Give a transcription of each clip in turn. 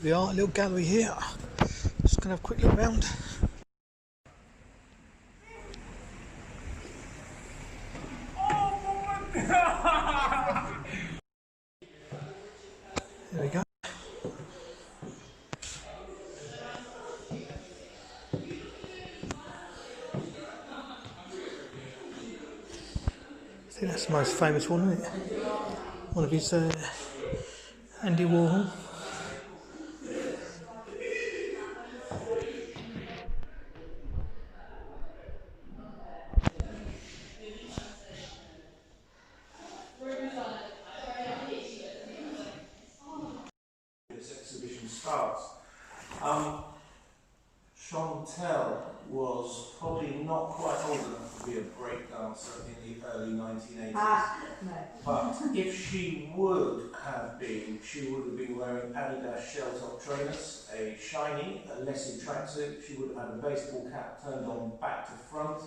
We are a little gallery here. Just gonna have a quick look around. There we go. I think that's the most famous one, isn't it? One of his Andy Warhol. This exhibition starts. Chantel was probably not quite old enough to be a breakdancer in the early 1980s. No. But if she would have been, she would have been wearing Adidas shell-top trainers, a shiny, a Leslie tracksuit. She would have had a baseball cap turned on back to front.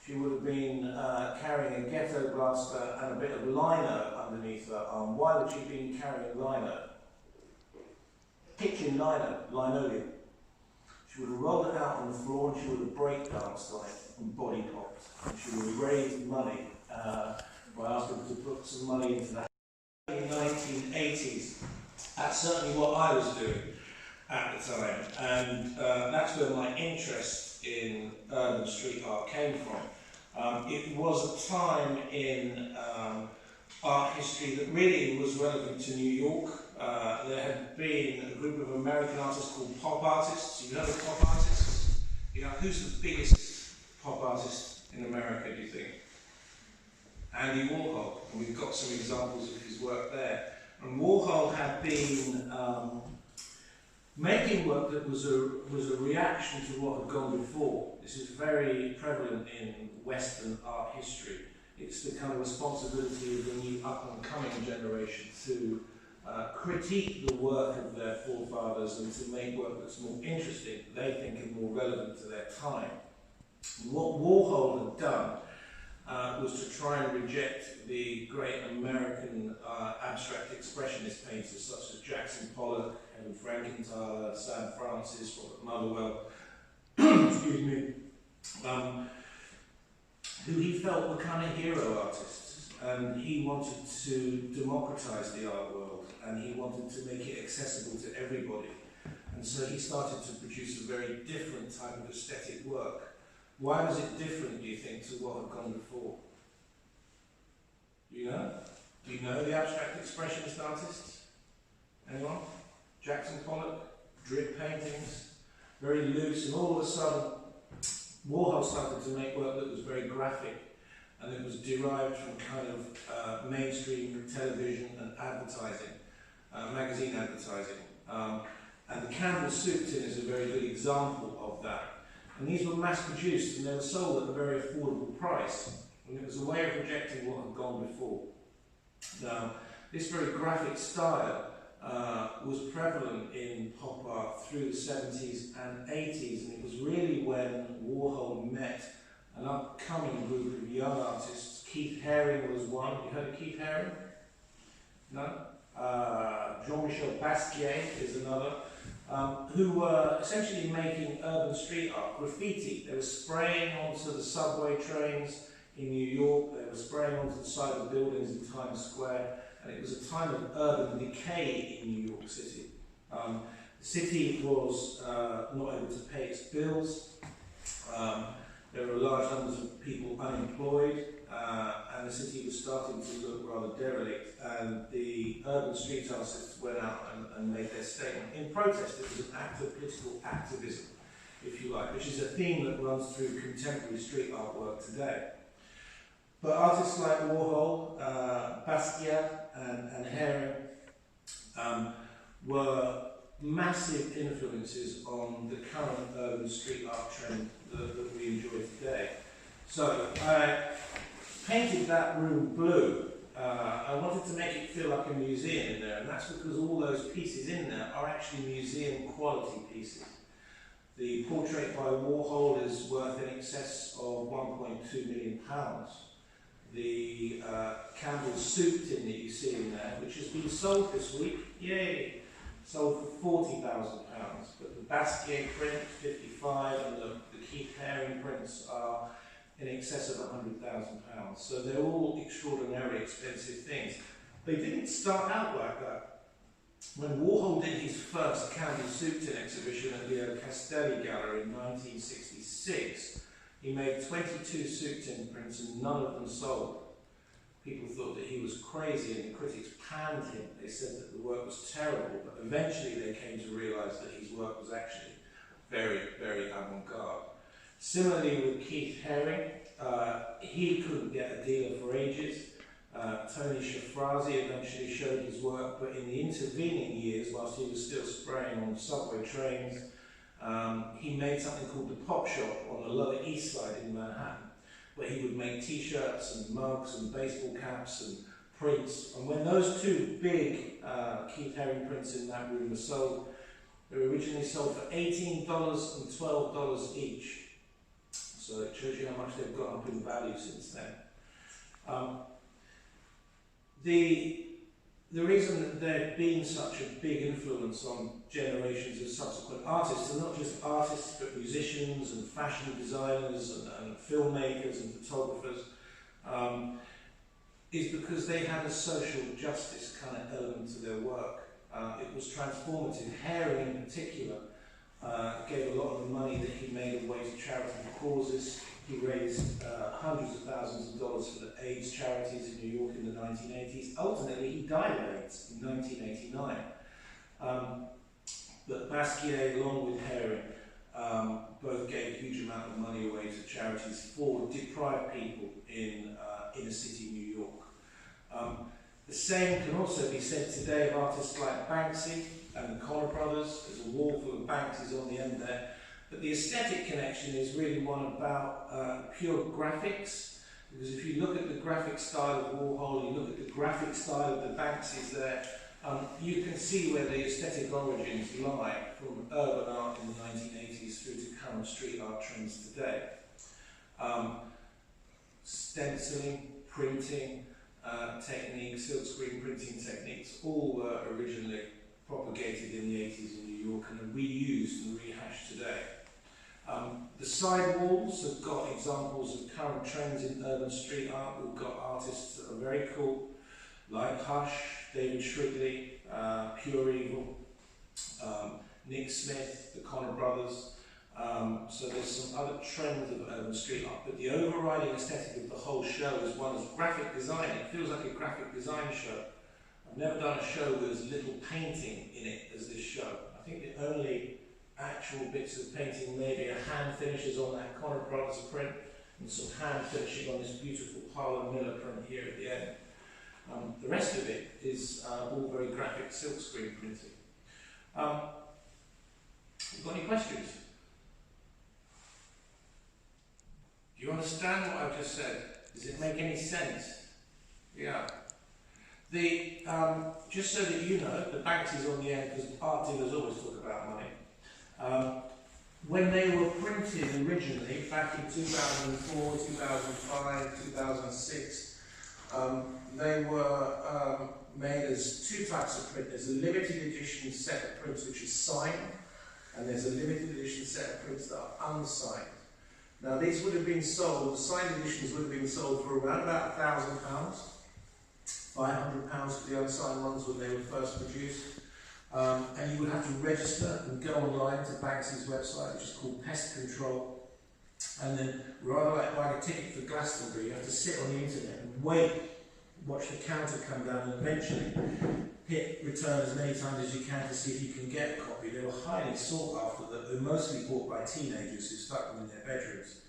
She would have been carrying a ghetto blaster and a bit of lino underneath her arm. Why would she have been carrying lino? Kitchen lino, linoleum. She would have rolled it out on the floor and she would have breakdanced on it and body popped. And she would have raised money by asking to put some money into the 1980s. That's certainly what I was doing at the time. And that's where my interest in urban street art came from. It was a time in art history that really was relevant to New York. There had been a group of American artists called pop artists. You know the pop artists? You know, who's the biggest pop artist in America, do you think? Andy Warhol. And we've got some examples of his work there. And Warhol had been making work that was a reaction to what had gone before. This is very prevalent in Western art history. It's the kind of responsibility of the new up-and-coming generation to critique the work of their forefathers and to make work that's more interesting, they think, and more relevant to their time. What Warhol had done was to try and reject the great American abstract expressionist painters such as Jackson Pollock, Edward Frankenthaler, Sam Francis, Robert Motherwell, excuse me, who he felt were kind of hero artists, and he wanted to democratize the art world, and he wanted to make it accessible to everybody. And so he started to produce a very different type of aesthetic work. Why was it different, do you think, to what had gone before? Do you know? Do you know the abstract expressionist artists? Anyone? Jackson Pollock, drip paintings, very loose, and all of a sudden Warhol started to make work that was very graphic, and it was derived from kind of mainstream television and advertising, magazine advertising. And the Campbell soup tin is a very good example of that. And these were mass-produced and they were sold at a very affordable price. And it was a way of rejecting what had gone before. Now, this very graphic style was prevalent in pop art through the 70s and 80s, and it was really when Warhol met an upcoming group of young artists. Keith Haring was one. Have you heard of Keith Haring? No? Jean-Michel Basquiat is another. Who were essentially making urban street art, graffiti. They were spraying onto the subway trains in New York, they were spraying onto the side of buildings in Times Square, and it was a time of urban decay in New York City. The city was not able to pay its bills, there were large numbers of people unemployed, and the city was starting to look rather derelict, and the urban street artists went out and made their statement. In protest, it was an act of political activism, if you like, which is a theme that runs through contemporary street artwork today. But artists like Warhol, Basquiat and Haring were massive influences on the current urban street art trend that we enjoy today. So I painted that room blue. I wanted to make it feel like a museum in there, and that's because all those pieces in there are actually museum quality pieces. The portrait by Warhol is worth in excess of £1.2 million. The Campbell soup tin that you see in there, which has been sold this week, yay, sold for £40,000, but the Basquiat print, 55, and the Keith Haring prints are in excess of £100,000. So they're all extraordinarily expensive things. They didn't start out like that. When Warhol did his first County Suit Tin exhibition at the Castelli Gallery in 1966, he made 22 suit tin prints and none of them sold. People thought that he was crazy and the critics panned him. They said that the work was terrible, but eventually they came to realise that his work was actually very, very avant-garde. Similarly with Keith Haring, he couldn't get a dealer for ages. Tony Shafrazi eventually showed his work, but in the intervening years, whilst he was still spraying on subway trains, he made something called the Pop Shop on the Lower East Side in Manhattan, where he would make t-shirts and mugs and baseball caps and prints. And when those two big Keith Haring prints in that room were sold, they were originally sold for $18 and $12 each. So it shows you how much they've gone up in value since then. The reason that there's been such a big influence on generations of subsequent artists, and not just artists but musicians and fashion designers and filmmakers and photographers, is because they had a social justice kind of element to their work. It was transformative. Haring in particular gave a lot of the money that he made away to charitable causes. He raised hundreds of thousands of dollars for the AIDS charities in New York in the 1980s. Ultimately, he died of AIDS in 1989. But Basquiat, along with Haring, both gave a huge amount of money away to charities for deprived people in inner city New York. The same can also be said today of artists like Banksy and the Connor brothers. There's a wall full of Banksys on the end there. But the aesthetic connection is really one about pure graphics, because if you look at the graphic style of Warhol, you look at the graphic style of the Banksys there, you can see where the aesthetic origins lie from urban art in the 1980s through to current street art trends today. Stenciling, printing techniques, silkscreen printing techniques, all were originally propagated in the 80s in New York and are reused and rehashed today. The side walls have got examples of current trends in urban street art. We've got artists that are very cool, like Hush, David Shrigley, Pure Evil, Nick Smith, the Connor brothers. So there's some other trends of urban street art, but the overriding aesthetic of the whole show is one of graphic design. It feels like a graphic design show. I've never done a show with as little painting in it as this show. I think the only actual bits of painting, maybe a hand finishes on that Connor brothers print and some hand finishing on this beautiful Harland Miller print here at the end. The rest of it is all very graphic silkscreen printing. You got any questions? Do you understand what I've just said? Does it make any sense? Yeah. Just so that you know, the Banksy's on the end because art dealers always talk about money. When they were printed originally, back in 2004, 2005, 2006, they were made as two types of print. There's a limited edition set of prints which is signed, and there's a limited edition set of prints that are unsigned. Now these would have been sold, the signed editions would have been sold for around about £1,000, £500 for the unsigned ones when they were first produced. And you would have to register and go online to Banksy's website, which is called Pest Control. And then, rather like buying a ticket for Glastonbury, you have to sit on the internet and wait, watch the counter come down, and eventually hit return as many times as you can to see if you can get a copy. They were highly sought after. They're mostly bought by teenagers who stuck them in their bedrooms.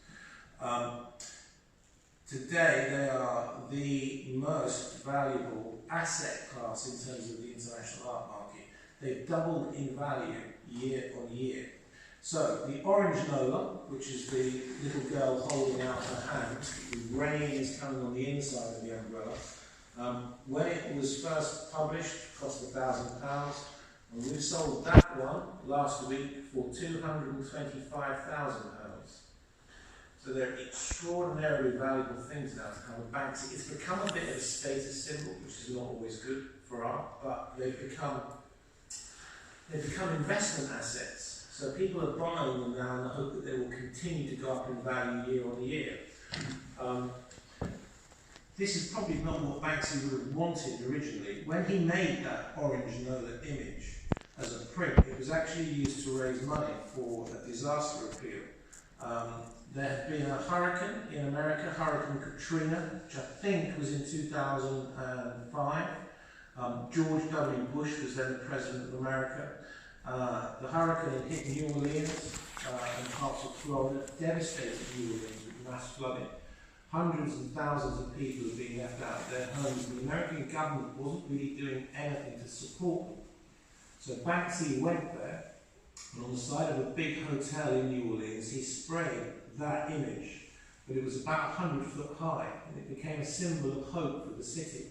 Today, they are the most valuable asset class in terms of the international art market. They've doubled in value year on year. So the orange Nola, which is the little girl holding out her hand, the rain is coming on the inside of the umbrella. When it was first published, it cost £1,000, and we sold that one last week for £225,000. So they're extraordinarily valuable things now to come with Banksy. It's become a bit of a status symbol, which is not always good for art, but they've become they become investment assets. So people are buying them now in the hope that they will continue to go up in value year on year. This is probably not what Banksy would have wanted originally. When he made that orange Nola image as a print, it was actually used to raise money for a disaster appeal. There had been a hurricane in America, Hurricane Katrina, which I think was in 2005. George W. Bush was then the President of America. The hurricane hit New Orleans and parts of Florida, devastated New Orleans with mass flooding. Hundreds and thousands of people are being left out of their homes. The American government wasn't really doing anything to support them. So Banksy went there, and on the side of a big hotel in New Orleans, he sprayed that image, but it was about 100 foot high, and it became a symbol of hope for the city.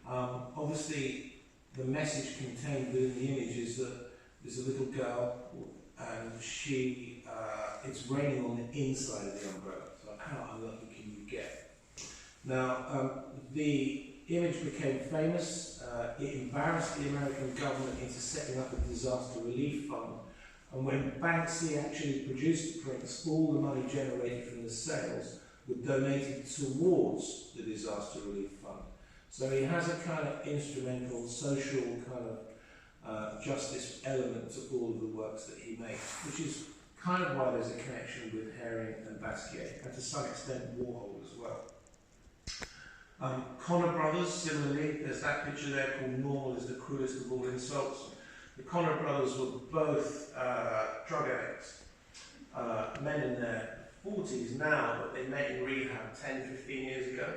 Obviously, the message contained within the image is that there's a little girl, and it's raining on the inside of the umbrella. So how unlucky can you get? Now, the image became famous. It embarrassed the American government into setting up a disaster relief fund. And when Banksy actually produced the prints, all the money generated from the sales were donated towards the disaster relief fund. So he has a kind of instrumental, social kind of justice element to all of the works that he makes, which is kind of why there's a connection with Haring and Basquiat, and to some extent Warhol as well. Connor brothers, similarly, there's that picture there called Normal is the Cruelest of All Insults. The Connor brothers were both drug addicts, men in their 40s now, but they met in rehab 10, 15 years ago.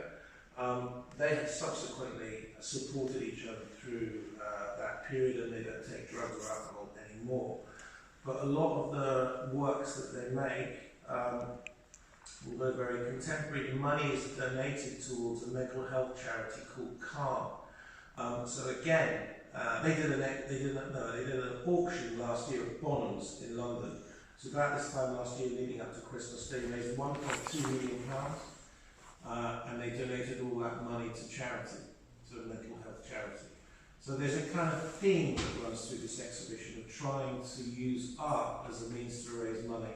They have subsequently supported each other through that period, and they don't take drugs or alcohol anymore. But a lot of the works that they make, although very contemporary, money is donated towards a mental health charity called Calm. So again, they did an auction last year at Bonhams in London. So about this time last year, leading up to Christmas, they raised £1.2 million, and they donated all that money to charity, to a mental health charity. So there's a kind of theme that runs through this exhibition of trying to use art as a means to raise money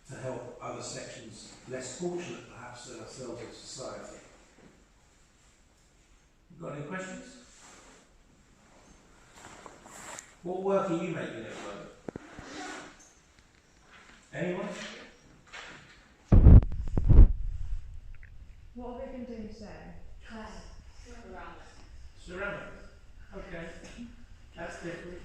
to help other sections less fortunate, perhaps, than ourselves in society. You got any questions? What work are you making at the moment? Anyone? What have they been doing today? Ceramics. Okay. That's different.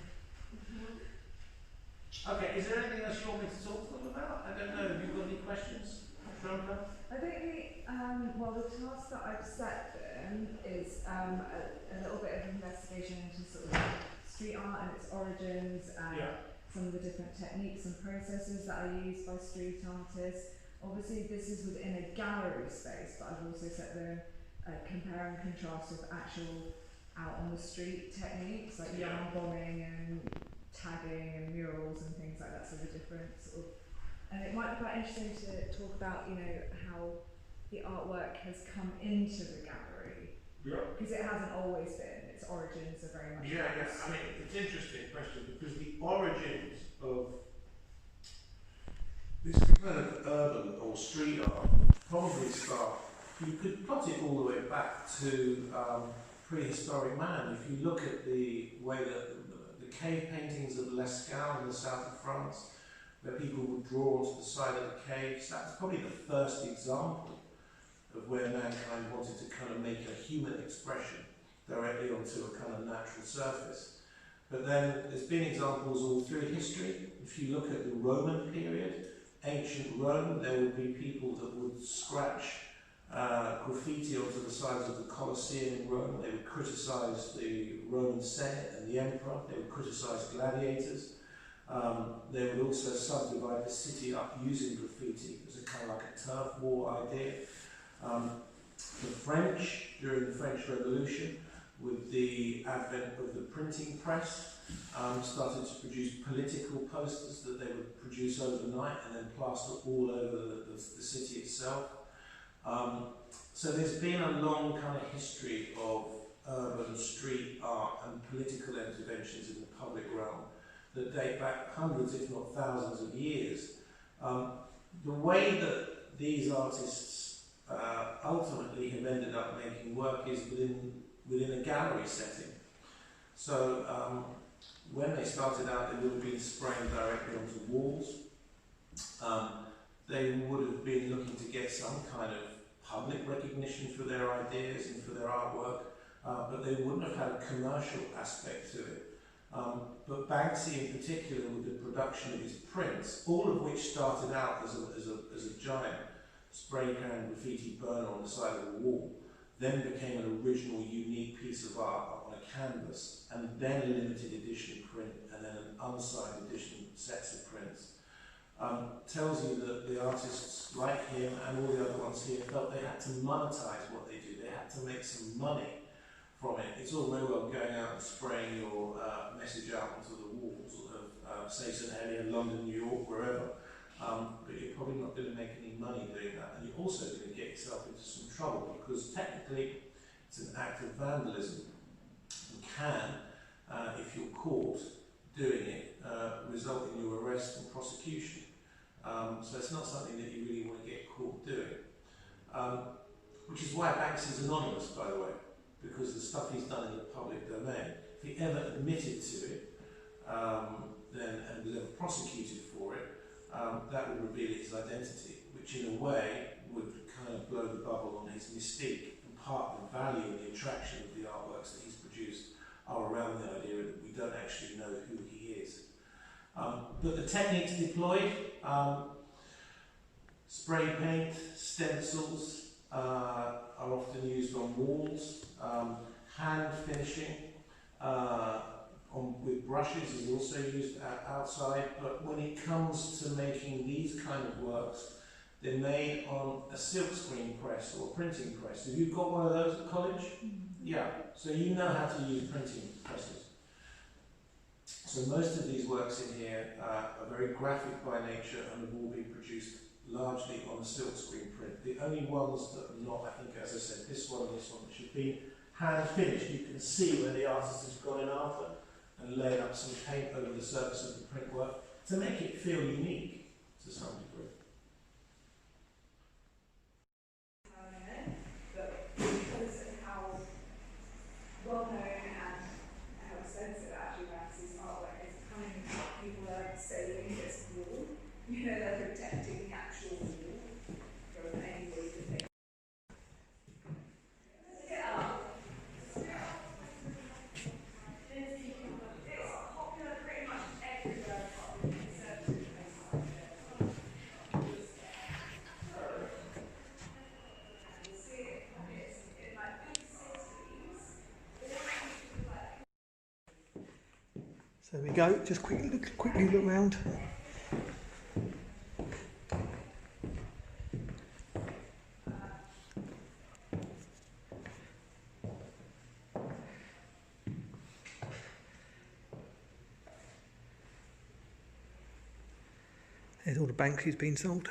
Okay, is there anything else you want me to talk to them about? I don't know, have you got any questions? I think the task that I've set them is a little bit of investigation into sort of street art and its origins and some of the different techniques and processes that are used by street artists. Obviously this is within a gallery space, but I've also set them compare and contrast with actual out on the street techniques like yarn bombing and tagging and murals and things like that, so the different sort of, and it might be quite interesting to talk about, you know, how the artwork has come into the gallery, because it hasn't always been, its origins are very much I mean, it's an interesting question, because the origins of this kind of urban or street art probably start, you could plot it all the way back to prehistoric man. If you look at the way that the cave paintings of Lascaux in the south of France, where people would draw onto the side of the caves, that's probably the first example of where mankind wanted to kind of make a human expression directly onto a kind of natural surface. But then there's been examples all through history. If you look at the Roman period, ancient Rome, there would be people that would scratch graffiti onto the sides of the Colosseum in Rome. They would criticise the Roman Senate and the Emperor. They would criticise gladiators. They would also subdivide the city up using graffiti as a kind of like a turf war idea. The French, during the French Revolution, with the advent of the printing press, started to produce political posters that they would produce overnight and then plaster all over the city itself. So there's been a long kind of history of urban street art and political interventions in the public realm that date back hundreds, if not thousands of years. The way that these artists ultimately have ended up making work is within a gallery setting. So when they started out, they would have been spraying directly onto walls. They would have been looking to get some kind of public recognition for their ideas and for their artwork, but they wouldn't have had a commercial aspect to it. But Banksy in particular, with the production of his prints, all of which started out as a giant spray can graffiti burner on the side of a wall, then became an original unique piece of art on a canvas, and then a limited edition print, and then an unsigned edition sets of prints. Tells you that the artists like him and all the other ones here felt they had to monetize what they do. They had to make some money from it. It's all very well going out and spraying your message out onto the walls of, say, St Helens, London, New York, wherever, but you're probably not going to make any money doing that, and you're also going to get yourself into some trouble, because technically it's an act of vandalism and can, if you're caught doing it, result in your arrest and prosecution. So it's not something that you really want to get caught doing. Which is why Banksy is anonymous, by the way, because the stuff he's done in the public domain, if he ever admitted to it and was ever prosecuted for it, that would reveal his identity, which in a way would kind of blow the bubble on his mystique, and part of the value and the attraction of the artworks that he's produced are around the idea that we don't actually know who he is. But the techniques deployed, spray paint, stencils, are often used on walls. Hand finishing with brushes is also used outside, but when it comes to making these kind of works, they're made on a silkscreen press or a printing press. Have you got one of those at college? Mm-hmm. Yeah, so you know how to use printing presses. So most of these works in here are very graphic by nature and have all been produced largely on a silkscreen print. The only ones that are not, I think, as I said, this one and this one, which have been hand finished. You can see where the artist has gone in after and laid up some paint over the surface of the print work to make it feel unique to some degree. But because of how well known and how expensive actually Banksy's artwork is, kind of people are saving this wall. You know, they're protecting the actual wall from anybody to think. It's popular pretty much everywhere apart from conservative places like this. You see it in like big cities. So there we go, just quickly look round. There's all the Banksy's been sold.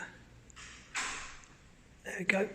There we go.